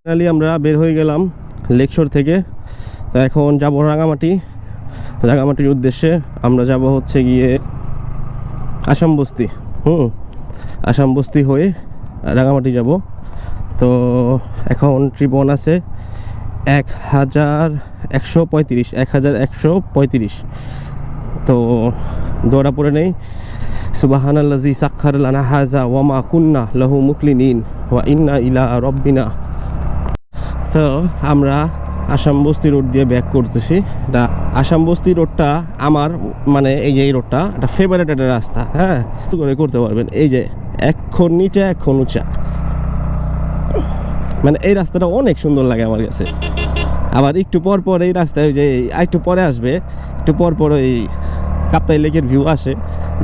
Finally আমরা বের হয়ে গেলাম লেকশোর থেকে। তো এখন যাব রাঙামাটির উদ্দেশ্যে। আমরা যাব হচ্ছে গিয়ে আসাম বস্তি। আসাম বস্তি হয়ে রাঙামাটি যাব। তো এখন ট্রিপ অন আছে 1135। তো দৌড়া পড়ে নেই। সুবহানাল্লাযী সাক্খার লানা হাযা ওয়া মা কুন্না লাহু মুকরিনিন ওয়া ইন্না ইলা রাব্বিনা। তো আমরা আসাম বস্তি রোড দিয়ে ব্যাক করতেছি। আসাম বস্তি রোডটা আমার মানে এই যে এই রোডটা একটা ফেভারিট একটা রাস্তা। হ্যাঁ, করে করতে পারবেন। এই যে এখন নিচে এখন উঁচা, মানে এই রাস্তাটা অনেক সুন্দর লাগে আমার কাছে। আবার একটু পর পর এই রাস্তায় যে একটু পরে আসবে, একটু পর পর ওই কাপ্তাই লেকের ভিউ আসে,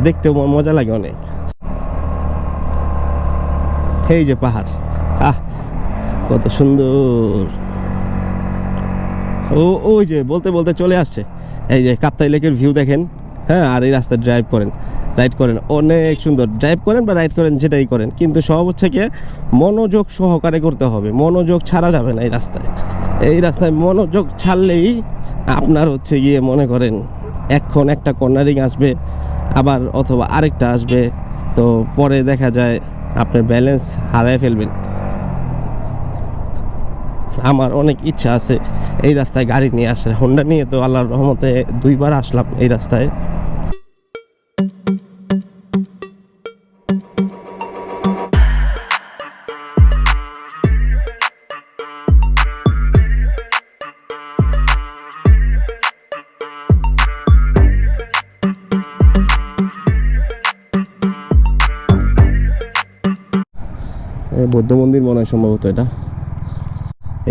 দেখতেও মজা লাগে অনেক। এই যে পাহাড়, কত সুন্দর। ওই যে বলতে বলতে চলে আসছে। এই যে কাপ্তাই লেকের ভিউ দেখেন। হ্যাঁ, আর এই রাস্তায় রাইড করেন অনেক সুন্দর। ড্রাইভ করেন বা রাইড করেন, যেটাই করেন, কিন্তু সব হচ্ছে গিয়ে মনোযোগ সহকারে করতে হবে। মনোযোগ ছাড়া যাবে না এই রাস্তায় মনোযোগ ছাড়লেই আপনার হচ্ছে গিয়ে মনে করেন এখন একটা কর্নারিং আসবে, আবার অথবা আরেকটা আসবে, তো পরে দেখা যায় আপনার ব্যালেন্স হারায় ফেলবেন। আমার অনেক ইচ্ছা আছে এই রাস্তায় গাড়ি নিয়ে আসার। হোন্ডা নিয়ে তো আল্লাহর রহমতে 2বার আসলাম এই রাস্তায়। বৌদ্ধ মন্দির মনে হয় সম্ভবত এটা।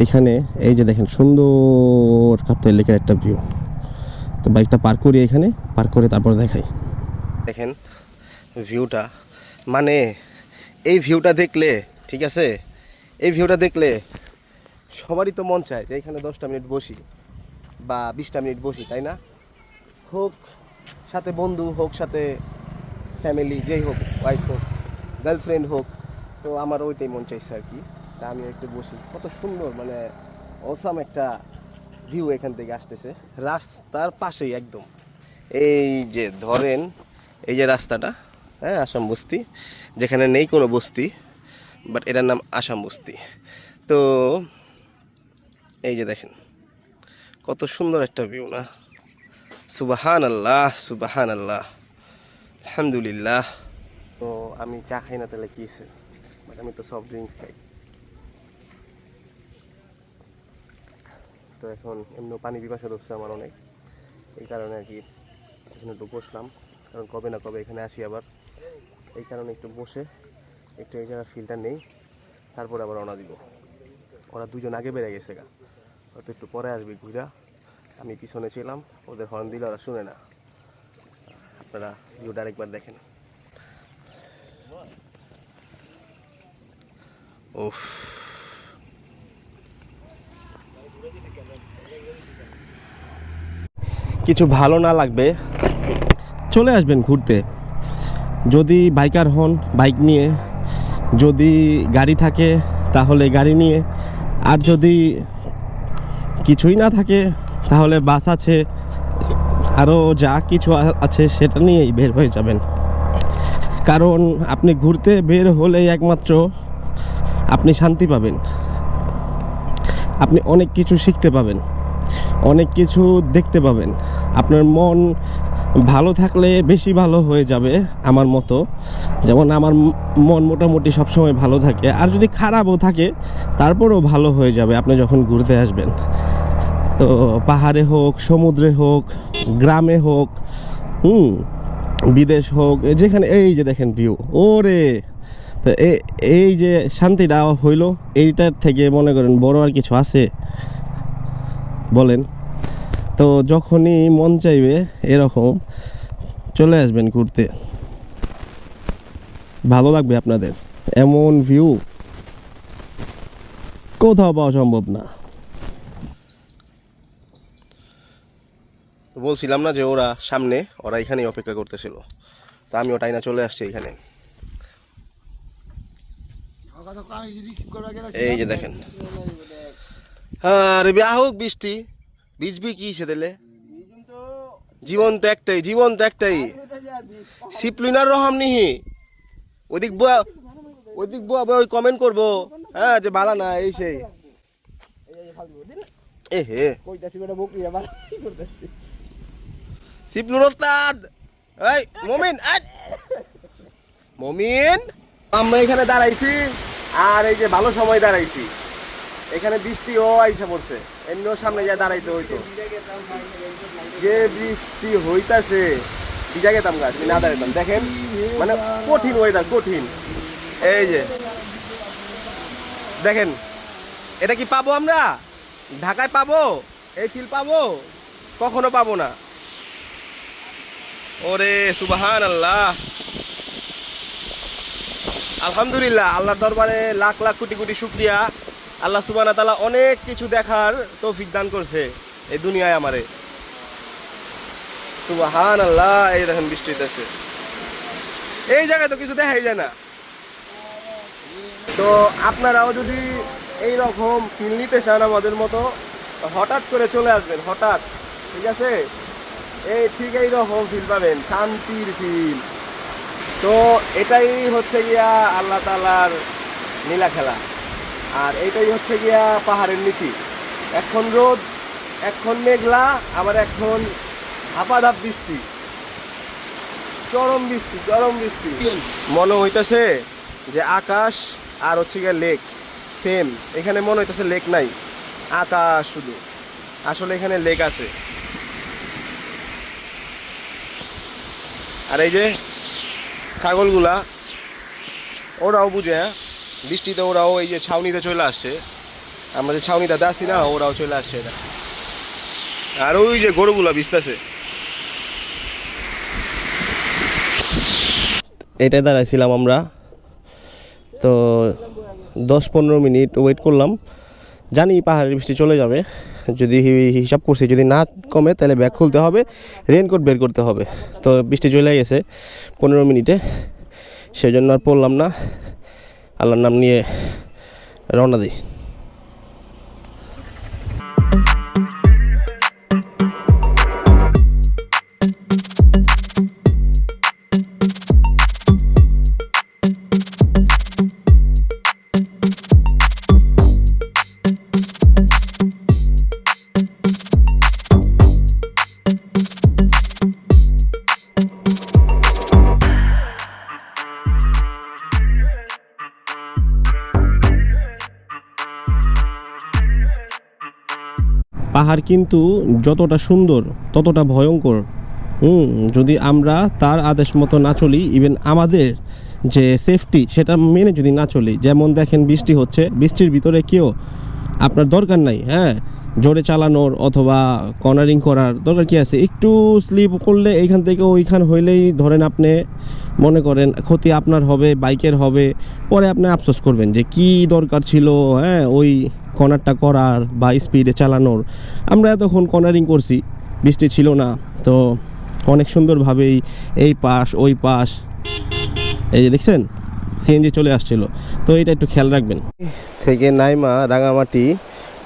এইখানে এই যে দেখেন সুন্দর কাপ্তাই লেকের একটা ভিউ। তো বাইকটা পার্ক করি, এখানে পার্ক করে তারপর দেখাই। দেখেন ভিউটা, মানে এই ভিউটা দেখলে, ঠিক আছে, এই ভিউটা দেখলে সবারই তো মন চায় যে এখানে 10টা মিনিট বসি বা 20টা মিনিট বসি, তাই না? হোক সাথে বন্ধু, হোক সাথে ফ্যামিলি, যেই হোক, ওয়াইফ হোক, গার্লফ্রেন্ড হোক। তো আমার ওইটাই মন চাইছে আর কি। তা আমি একটু বসি। কত সুন্দর, মানে অসাম একটা ভিউ এখান থেকে আসতেছে, রাস্তার পাশেই একদম। এই যে ধরেন এই যে রাস্তাটা, হ্যাঁ, আসাম বস্তি, যেখানে নেই কোনো বস্তি, বাট এটার নাম আসাম বস্তি। তো এই যে দেখেন কত সুন্দর একটা ভিউ না? সুবহানাল্লাহ, সুবহানাল্লাহ, আলহামদুলিল্লাহ। তো আমি চা খাই না, তাহলে কি আছে, বাট আমি তো সফট ড্রিঙ্কস খাই। তো এখন এমনি পানি পিপাসা ধরছে আমার অনেক, এই কারণে আর কি এখানে একটু বসলাম। কারণ কবে না কবে এখানে আসি আবার, এই কারণে একটু বসে একটু এই জায়গার ফিলটা নেই, তারপরে আবার রওনা দিব। ওরা দুজন আগে বেড়ে গেছে গা, হয়তো একটু পরে আসবে ঘুরা। আমি পিছনে ছিলাম, ওদের হর্ন দিলে ওরা শুনে না। আপনারা ভিউটা আরেকবার দেখেন। উফ, কিছু ভালো না লাগবে চলে আসবেন ঘুরতে। যদি বাইকার হন বাইক নিয়ে, যদি গাড়ি থাকে তাহলে গাড়ি নিয়ে, আর যদি কিছুই না থাকে তাহলে বাস আছে, আরও যা কিছু আছে সেটা নিয়েই বের হয়ে যাবেন। কারণ আপনি ঘুরতে বের হলেই একমাত্র আপনি শান্তি পাবেন, আপনি অনেক কিছু শিখতে পাবেন, অনেক কিছু দেখতে পাবেন। আপনার মন ভালো থাকলে বেশি ভালো হয়ে যাবে আমার মতো। যেমন আমার মন মোটামুটি সবসময় ভালো থাকে, আর যদি খারাপও থাকে তারপরেও ভালো হয়ে যাবে আপনি যখন ঘুরতে আসবেন। তো পাহাড়ে হোক, সমুদ্রে হোক, গ্রামে হোক, বিদেশ হোক, যেখানে, এই যে দেখেন ভিউ, ওরে, তো এই যে শান্তিটা হইল, এইটার থেকে মনে করেন বড় আর কিছু আছে বলেন? তো যখনই মন চাইবে এরকম চলে আসবেন ঘুরতে, ভালো লাগবে আপনাদের। এমন ভিউ কোথাও পাওয়া সম্ভব না। বলছিলাম না যে ওরা সামনে, ওরা এখানেই অপেক্ষা করতেছিল, তো আমি ওটাই না চলে আসছি এখানে। এই যে দেখেন হ্যাঁ রে হোক বৃষ্টি ভিজবি কি সে দিলে জীবন তো একটাই সিপ্লিনার রহম নিহি ওদিক বুয়া ওই কমেন্ট করবো হ্যাঁ যে বালা না এই সেই এ হে সিপ্লুর ওস্তাদ এই মমিন আমরা এখানে দাঁড়াইছি আর এই যে ভালো সময় দাঁড়াইছি এখানে বৃষ্টিও আইসা পড়ছে এমনিও সামনে যা দাঁড়াইতে হইতো যে বৃষ্টি হইতাছে ভিজা গেতাম গাছ না দাঁড়াইতাম দেখেন মানে কঠিন ওয়েদার কঠিন এই যে দেখেন এটা কি পাবো আমরা ঢাকায় পাবো এই ফিল পাবো কখনো পাবো না ওরে সুবহান আল্লাহ আলহামদুলিল্লাহ আল্লাহর দরবারে লাখ লাখ কোটি কোটি শুকরিয়া আল্লাহ সুবহানাহু ওয়া তাআলা অনেক কিছু দেখার তৌফিক দান করছে এই দুনিয়ায় আমারে সুবহান আল্লাহ এই দেখেন বৃষ্টি হইতেছে এই জায়গায় তো কিছু দেখাই যায় না তো আপনারাও যদি এই রকম ফিল নিতে চান আমাদের মতো হঠাৎ করে চলে আসবেন হঠাৎ ঠিক আছে এই ঠিক এই রকম ফিল পাবেন শান্তির ফিল তো এটাই হচ্ছে গিয়া আল্লাহ তাআলার নীলা খেলা আর এইটাই হচ্ছে গিয়া পাহাড়ের নীতি এখন রোদ এখন মেঘলা আবার এখন হাপাধাপ বৃষ্টি চরম বৃষ্টি মনে হইতেছে যে আকাশ আর হচ্ছে গিয়া লেক সেম এখানে মনে হইতেছে লেক নাই আকাশ শুধু আসলে এখানে লেক আছে আর এই যে ছাগলগুলা ওরাও বুঝে হ্যাঁ বৃষ্টিতে ওরাও এই যে ছাউনিতে চলে আসছে আমরা যে ছাউনিটাতে আসি না ওরাও চলে আসছে এটা আর ওই যে গরুগুলা ভিজতেছে এটাই দাঁড়াইছিলাম আমরা তো 10-15 মিনিট ওয়েট করলাম জানি পাহাড়ের বৃষ্টি চলে যাবে যদি হিসাব করছি যদি না কমে তাহলে ব্যাগ খুলতে হবে রেনকোট বের করতে হবে তো বৃষ্টি চলে গেছে 15 মিনিটে সেই জন্য আর পড়লাম না আল্লাহর নাম নিয়ে রওনা দিই পাহাড় কিন্তু যতটা সুন্দর ততটা ভয়ঙ্কর যদি আমরা তার আদেশ মতো না চলি ইভেন আমাদের যে সেফটি সেটা মেনে যদি না চলি যেমন দেখেন বৃষ্টি হচ্ছে বৃষ্টির ভিতরে কেউ আপনার দরকার নাই হ্যাঁ জোরে চালানোর অথবা কর্নারিং করার দরকার কি আছে একটু স্লিপ করলে এইখান থেকে ওইখান হইলেই ধরেন আপনি মনে করেন ক্ষতি আপনার হবে বাইকের হবে পরে আপনি আফসোস করবেন যে কি দরকার ছিল হ্যাঁ ওই কর্নারটা করার বা স্পিডে চালানোর আমরা এতক্ষণ কর্নারিং করছি বৃষ্টি ছিল না তো অনেক সুন্দরভাবেই এই পাশ ওই পাশ এই যে দেখছেন সিএনজি চলে আসছিল তো এটা একটু খেয়াল রাখবেন থেকে নাইমা রাঙামাটি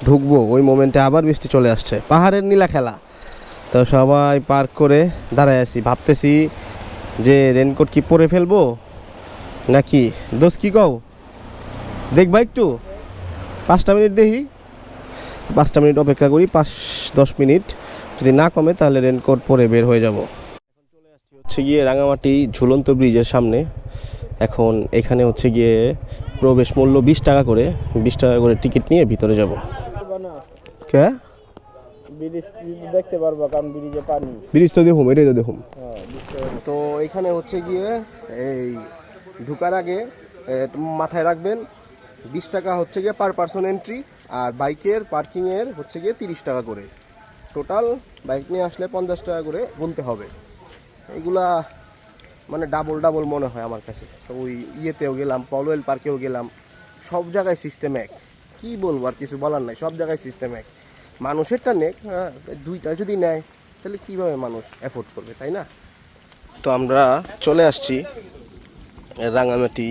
ঢুকবো ওই মোমেন্টে আবার বৃষ্টি চলে আসছে পাহাড়ের নীলা খেলা তো সবাই পার্ক করে দাঁড়ায় আছি ভাবতেছি যে রেনকোট কি পরে ফেলবো নাকি দোষ কি কও দেখবা একটু 5টা মিনিট দেখি 5টা মিনিট অপেক্ষা করি 5-10 মিনিট যদি না কমে তাহলে রেনকোট পরে বের হয়ে যাব এখন চলে আসছি হচ্ছে গিয়ে রাঙামাটি ঝুলন্ত ব্রিজের সামনে এখন এখানে হচ্ছে গিয়ে প্রবেশ মূল্য 20 টাকা করে টিকিট নিয়ে ভিতরে যাব কে ব্রিজ দেখতে পারবা কারণ ব্রিজে পানি ব্রিজ তো দেখুম এটাই তো দেখুম তো এখানে হচ্ছে গিয়ে এই ঢুকার আগে মাথায় রাখবেন 20 টাকা হচ্ছে গিয়ে পার পারসন এন্ট্রি আর বাইকের পার্কিংয়ের হচ্ছে গিয়ে 30 টাকা করে টোটাল বাইক নিয়ে আসলে 50 টাকা করে গুনতে হবে এইগুলা মানে ডাবল মনে হয় আমার কাছে তো ওই ইয়েতেও গেলাম পলওয়েল পার্কেও গেলাম সব জায়গায় সিস্টেম এক কী বলবো আর কিছু বলার নাই সব জায়গায় সিস্টেম এক মানুষেরটা নেক হ্যাঁ 2টা যদি নেয় তাহলে কীভাবে মানুষ অ্যাফোর্ড করবে তাই না তো আমরা চলে আসছি রাঙামাটি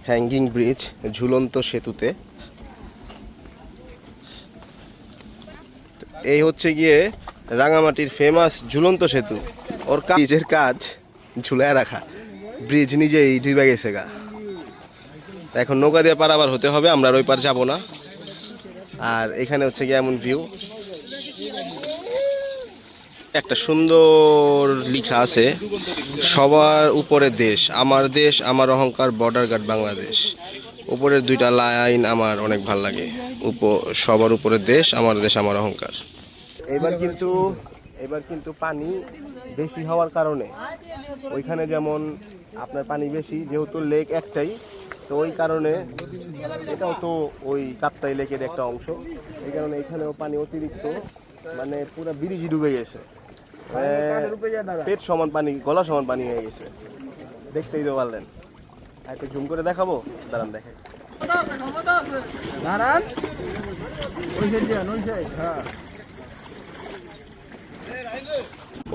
হ্যাঙ্গিং ব্রিজ, ঝুলন্ত সেতুতে। এই হচ্ছে গিয়ে রাঙামাটির ফেমাস ঝুলন্ত সেতু। ওর ব্রিজের কাজ ঝুলায় রাখা, ব্রিজ নিজেই ডুবে গেছে গা। এখন নৌকা দিয়ে পারাবার হতে হবে, আমরা আর ওই পার যাবো না। আর এখানে হচ্ছে গিয়ে এমন ভিউ, একটা সুন্দর লেখা আছে, সবার উপরে দেশ আমার অহংকার, বর্ডার গার্ড বাংলাদেশ। উপরের দুইটা লাইন আমার অনেক ভাল লাগে, সবার উপরে দেশ আমার অহংকার। এবার কিন্তু পানি বেশি হওয়ার কারণে, ওইখানে যেমন আপনার পানি বেশি, যেহেতু লেক একটাই, তো ওই কারণে এটাও তো ওই কাপ্তাই লেকের একটা অংশ, এই কারণে এখানেও পানি অতিরিক্ত, মানে পুরো ব্রিজই ডুবে গেছে, পেট সমান পানি, গলা সমান পানি হয়ে গেছে। দেখতেই তো পারলেন। একটু জুম করে দেখাবো, দাঁড়ান দেখে।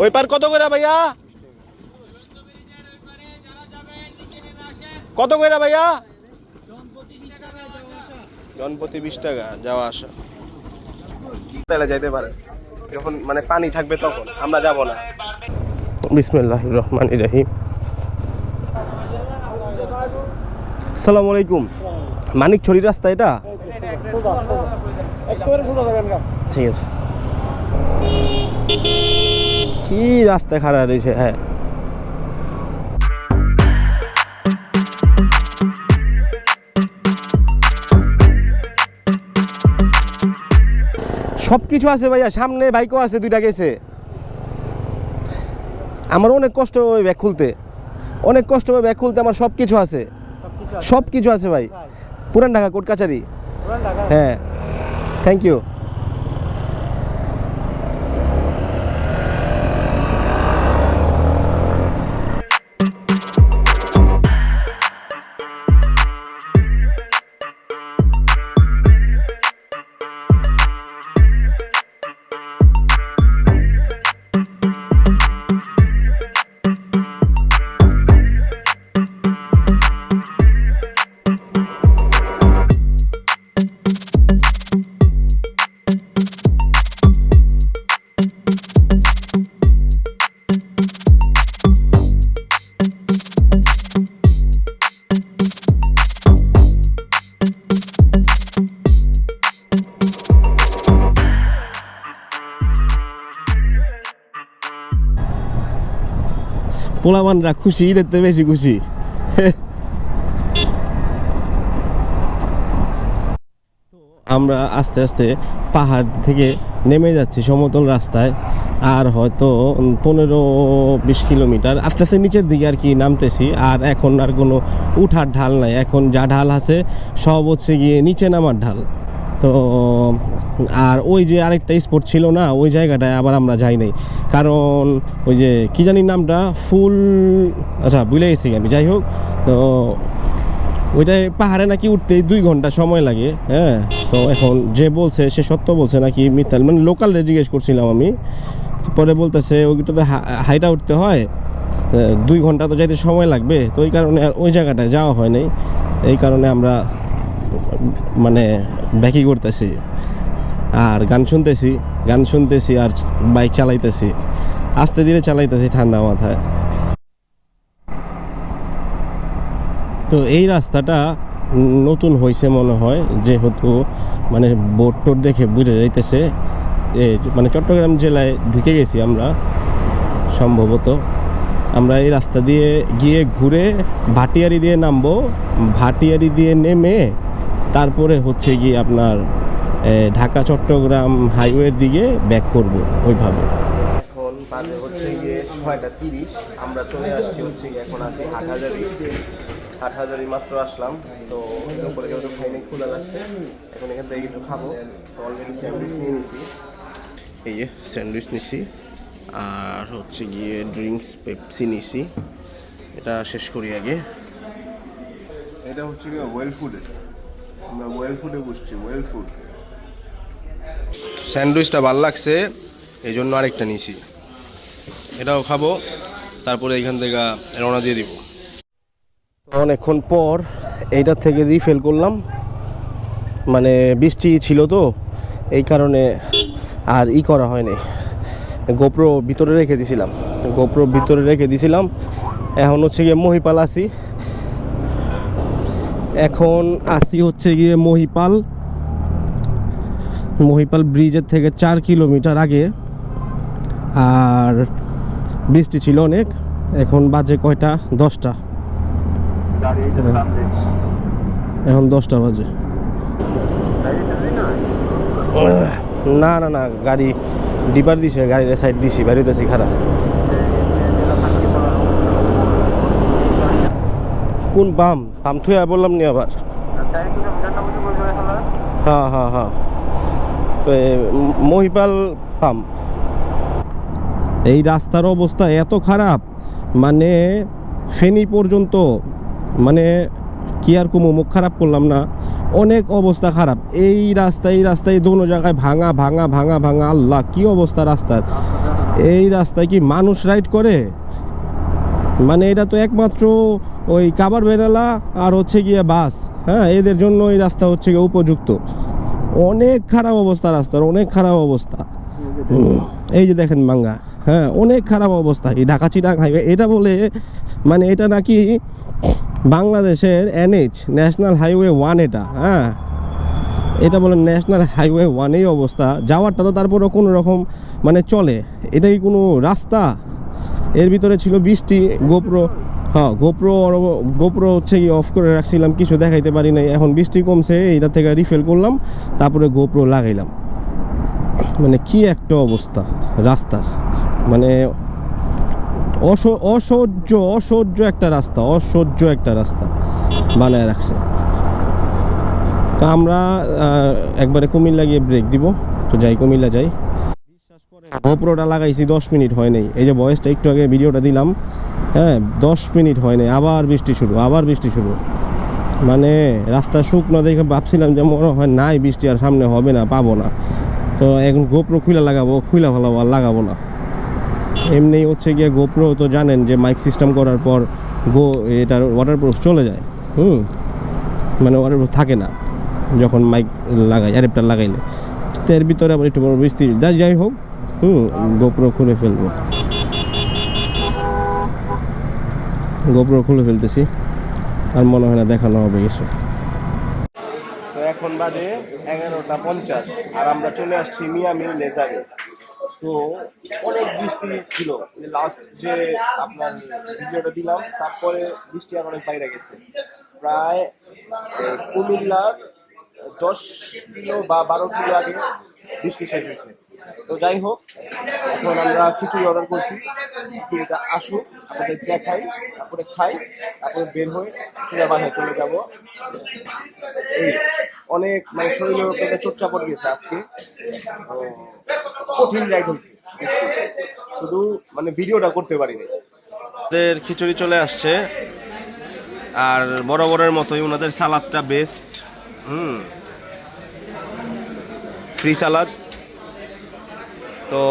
ওই পার কত করে ভাইয়া? কত করে ভাইয়া? জনপ্রতি 20 টাকা যাওয়া আসা। তাহলে যাইতে পারেন, যখন মানে পানি থাকবে তখন, আমরা যাব না। বিসমিল্লাহির রহমানির রহিম। আসসালামু আলাইকুম। মানিকছড়ি রাস্তা এটা? ঠিক আছে। কি রাস্তা খারাপ রয়েছে। হ্যাঁ, সব কিছু আছে ভাইয়া, সামনে বাইকও আছে, দুইটা গেছে। আমার অনেক কষ্ট হয় ব্যাগ খুলতে, আমার সব কিছু আছে, সব কিছু আছে ভাই। পুরান ঢাকা কোর্ট কাছারি। হ্যাঁ, থ্যাংক ইউ। পোলাবানরা খুশি, ঈদের তো বেশি খুশি। আমরা আস্তে আস্তে পাহাড় থেকে নেমে যাচ্ছি সমতল রাস্তায়, আর হয়তো 15-20 কিলোমিটার আস্তে আস্তে নিচের দিকে আর কি নামতেছি। আর এখন আর কোনো উঠার ঢাল নাই, এখন যা ঢাল আছে সব হচ্ছে গিয়ে নিচে নামার ঢাল। তো আর ওই যে আরেকটা স্পট ছিল না, ওই জায়গাটায় আবার আমরা যাই নাই, কারণ ওই যে কি জানি নামটা, ফুল, আচ্ছা ভুলে গেছি আমি। যাই হোক, তো ওইটাই পাহাড়ে নাকি উঠতে 2 ঘন্টা সময় লাগে। হ্যাঁ, তো এখন যে বলছে সে সত্য বলছে নাকি মিথ্যা, মানে লোকালরে জিজ্ঞেস করছিলাম আমি, পরে বলতেছে ওইটাতে হাইটা উঠতে হয়, 2 ঘন্টা তো যাইতে সময় লাগবে। তো ওই কারণে আর ওই জায়গাটায় যাওয়া হয় নাই, এই কারণে আমরা মানে ব্যাকই করতেছি আর গান শুনতেছি আর বাইক চালাইতেছি, আস্তে ধীরে চালাইতেছি ঠান্ডা মাথায়। তো এই রাস্তাটা নতুন হয়েছে মনে হয়, যেহেতু মানে বোট টোট দেখে বুঝে যাইতেছে মানে চট্টগ্রাম জেলায় ঢুকে গেছি আমরা সম্ভবত। আমরা এই রাস্তা দিয়ে গিয়ে ঘুরে ভাটিয়ারি দিয়ে নামবো, ভাটিয়ারি দিয়ে নেমে তারপরে হচ্ছে গিয়ে আপনার ঢাকা চট্টগ্রাম হাইওয়ের দিকে ব্যাক করব ওইভাবে। এখন বাজে হচ্ছে গিয়ে 6:30, আমরা চলে আসছি হচ্ছে গিয়ে, এখন আছি হাটহাজারি মাত্র আসলাম। তো উপরে যেহেতু খাইনি, খোলা লাগছে, এখন এখান থেকে কিছু খাবো। তো অলরেডি স্যান্ডউইচ নিয়ে নিছি, এই যে স্যান্ডউইচ নিছি, আর হচ্ছে গিয়ে ড্রিঙ্কস পেপসি নিছি। এটা শেষ করি আগে। এটা হচ্ছে গিয়ে ওয়েল ফুডের, আমরা ওয়েল ফুডে বসছি, ওয়েল ফুড। স্যান্ডউইচটা ভালো লাগছে, এই জন্য আরেকটা নিছি, এটাও খাবো, তারপরে এখান থেকে রওনা দিয়ে দিব। অনেকক্ষণ পর এইটার থেকে রিফিল করলাম, মানে বৃষ্টি ছিল তো এই কারণে আর করা হয়নি। গোপ্রো ভিতরে রেখে দিছিলাম। এখন হচ্ছে গিয়ে মহিপাল আসি হচ্ছে গিয়ে মহিপাল ব্রিজের থেকে 4 কিলোমিটার আগে। আর বৃষ্টি ছিল অনেক। এখন বাজে কয়টা? 10টা। এখন 10টা বাজে। না না না, গাড়ি ডিপার দিছে, গাড়ির সাইড দিছি, বেরোতেছি খারাপ। কোন পাম থুয়া বললাম নি আবার। হ্যাঁ হ্যাঁ হ্যাঁ, মহিপাল পাম্প। এই রাস্তার অবস্থা এত খারাপ, মানে ফেনী পর্যন্ত, মানে কি আর কুমু, মুখ খারাপ করলাম না, অনেক অবস্থা খারাপ। এই রাস্তায় দোনো জায়গায় ভাঙা। আল্লাহ, কি অবস্থা রাস্তার! এই রাস্তায় কি মানুষ রাইড করে? মানে এটা তো একমাত্র ওই কাবার বেনালা আর হচ্ছে গিয়ে বাস, হ্যাঁ, এদের জন্য এই রাস্তা হচ্ছে গিয়ে উপযুক্ত। অনেক খারাপ অবস্থা রাস্তার, অনেক খারাপ অবস্থা। এই যে দেখেন ভাঙ্গা, হ্যাঁ, অনেক খারাপ অবস্থা। এই ঢাকা চিটাং হাইওয়ে এটা বলে, মানে এটা নাকি বাংলাদেশের NH, ন্যাশনাল হাইওয়ে 1 এটা, হ্যাঁ, এটা বলে ন্যাশনাল হাইওয়ে 1 এই অবস্থা। যাওয়ারটা তো তারপরেও কোনো রকম মানে চলে, এটা কি কোনো রাস্তা? এর ভিতরে ছিল বৃষ্টি। গোপ্রো হচ্ছে কি অফ করে রাখছিলাম, কিছু দেখাইতে পারি নাই। এখন বৃষ্টি কমছে, এইটা থেকে রিফিল করলাম, তারপরে গোপ্রো লাগাইলাম। মানে কি একটা অবস্থা রাস্তার, মানে অসহ্য একটা রাস্তা বানায় রাখছে। তো আমরা একবারে কুমিল্লা গিয়ে ব্রেক দিব। তো যাই, কুমিল্লা যাই। বিশ্বাস করে গোপ্রোটা লাগাইছি 10 মিনিট হয় নাই। এই যে ভয়েসটা একটু আগে ভিডিওটা দিলাম, হ্যাঁ, 10 মিনিট হয় নাই, আবার বৃষ্টি শুরু। মানে রাস্তা শুকনো দেখে ভাবছিলাম যে মনে হয় নাই বৃষ্টি আর সামনে হবে না, পাবো না। তো এখন গোপ্রো খুলে ফেলাবো, আর লাগাবো না। এমনি হচ্ছে গিয়ে গোপ্রো তো জানেন যে মাইক সিস্টেম করার পর এটার ওয়াটারপ্রুফ চলে যায়, মানে ওয়াটারপ্রুফ থাকে না যখন মাইক লাগাই, অ্যাডাপ্টার লাগাইলে। তো এর ভিতরে আবার একটু বড় বৃষ্টি, যাই হোক, গোপ্রো খুলে ফেলতেছি, আর মনে হয় না দেখানো হবে কিছু। তো এখন বাজে 11:50, আর আমরা চলে আসছি মিয়ামি লেজারে। তো অনেক বৃষ্টি ছিল, লাস্ট যে আপনার ভিডিওটা দিলাম তারপরে বৃষ্টি আর অনেক বাইরে গেছে। প্রায় কুমিল্লার 10 কিলো বা 12 কিলো আগে বৃষ্টি শেষ হয়েছে। তো যাই হোক, এখন আমরা খিচুড়ি অর্ডার করছি, খিচুড়িটা আসুক, আপনাদের দেখাই, তারপরে খাই, তারপরে বের হয়ে সোজা বাসায় চলে যাব। এই অনেক মানে শরীরের উপরে চোটচাপড় গেছে আজকে, কঠিন রাইড হয়েছে, শুধু মানে ভিডিওটা করতে পারিনি। ওদের খিচুড়ি চলে আসছে, আর বরাবরের মতোই ওনাদের সালাদটা বেস্ট, ফ্রি সালাদ। তো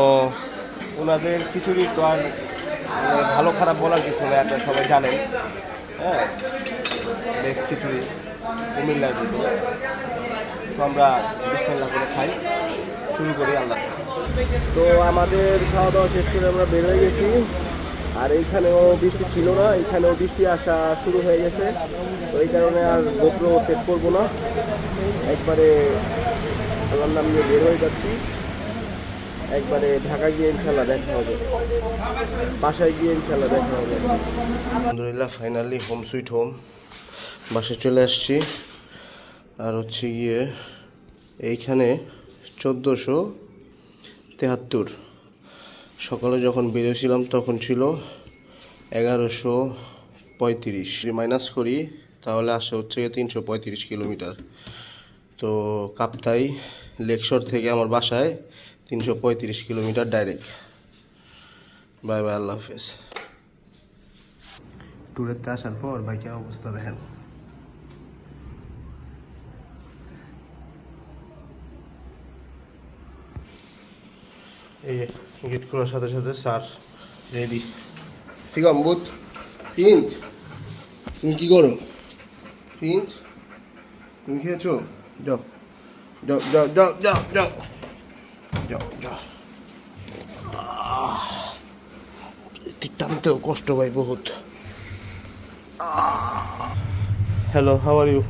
ওনাদের খিচুড়ি তো আর ভালো খারাপ বলার কিছু নেই, আপনারা সবাই জানেন, হ্যাঁ, বেস্ট খিচুড়ি কুমিল্লার ভিতরে। তো আমরা বিসমিল্লাহ করে খাই, শুরু করি। আল্লাহ। তো আমাদের খাওয়া দাওয়া শেষ করে আমরা বের হয়ে গেছি, আর এইখানেও বৃষ্টি ছিল না, এইখানেও বৃষ্টি আসা শুরু হয়ে গেছে। তো এই কারণে আর গোপ্রো সেট করবো না, একবারে আল্লাহর নাম নিয়ে বের হয়ে যাচ্ছি। একবারে ঢাকা গিয়ে ইনশাল্লাহ দেখা হবে, বাসায় গিয়ে ইনশাল্লাহ দেখা হবে। আলহামদুলিল্লাহ, ফাইনালি হোম সুইট হোম, বাসায় চলে আসছি। আর হচ্ছে গিয়ে এইখানে 1473, সকালে যখন বেরিয়েছিলাম তখন ছিল 1135, মাইনাস করি তাহলে আসে হচ্ছে 335 কিলোমিটার। তো কাপ্তাই লেকশোর থেকে আমার বাসায় 335 কিলোমিটার ডাইরেক্ট। বাই বাই, আল্লাহ হাফেজ। ট্যুরেতে আসার পর বাইকের অবস্থা দেখেন, এই গেট খোলার সাথে সাথে স্যার রেডি। সিগম বুথ পিঞ্চ, তুমি কি করো? প্রিন্স তুমি খেয়েছো? যাও যাও যাও যাও যাও যাও যাও যাও। এটি টানতেও কষ্ট ভাই বহুত। Hello, how are you?